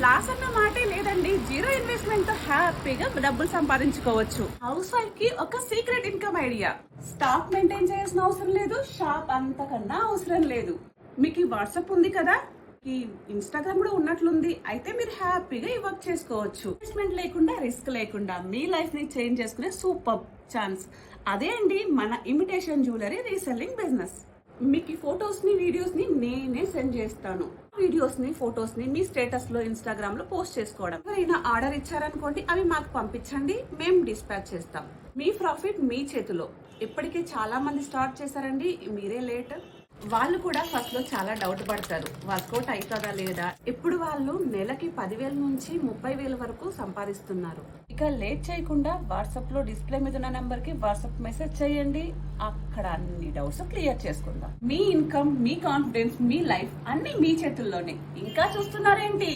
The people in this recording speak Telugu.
లాస్ అన్న మాటే లేదండి. జీరో ఇన్వెస్ట్మెంట్ తో హ్యాపీగా డబ్బులు సంపాదించుకోవచ్చు. హౌస్ వైఫ్ కి ఒక secret income idea. Stock maintain చేయాల్సిన అవసరం లేదు, షాప్ అంతకన్నా అవసరం లేదు. మీకు ఈ వాట్సాప్ ఉంది కదా, ఈ ఇన్స్టాగ్రామ్ కూడా ఉన్నట్లుంది. అయితే మీరు హ్యాపీగా ఈ వర్క్ చేసుకోవచ్చు. ఇన్వెస్ట్మెంట్ లేకుండా, రిస్క్ లేకుండా మీ లైఫ్ ని చేంజ్ చేసుకునే సూపర్ ఛాన్స్. అదే అండి మన ఇమిటేషన్ జ్యువెలరీ రీసెల్లింగ్ బిజినెస్. మీకు ఈ ఫొటోస్ ని, వీడియోస్ ని నేనే సెండ్ చేస్తాను. వీడియోస్ ని, ఫొటోస్ ని మీ స్టేటస్ లో, ఇన్స్టాగ్రామ్ లో పోస్ట్ చేసుకోవడం. ఎవరైనా ఆర్డర్ ఇచ్చారనుకోండి, అవి మాకు పంపించండి, మేము డిస్పాచ్ చేస్తాం. మీ ప్రాఫిట్ మీ చేతిలో. ఇప్పటికే చాలా మంది స్టార్ట్ చేశారండి, మీరే లేట్. వాళ్ళు కూడా ఫస్ట్ లో చాలా డౌట్ పడతారు, వర్కౌట్ అవుతుందా లేదా. ఇప్పుడు వాళ్ళు నెలకి 10,000 నుంచి 30,000 వరకు సంపాదిస్తున్నారు. ఇక లేట్ చేయకుండా వాట్సాప్ లో డిస్ప్లే మీద ఉన్న నెంబర్ కి వాట్సాప్ మెసేజ్ చేయండి. అక్కడ అన్ని డౌట్స్ క్లియర్ చేసుకుందాం. మీ ఇన్కమ్, మీ కాన్ఫిడెన్స్, మీ లైఫ్ అన్ని మీ చేతుల్లోనే. ఇంకా చూస్తున్నారేంటి?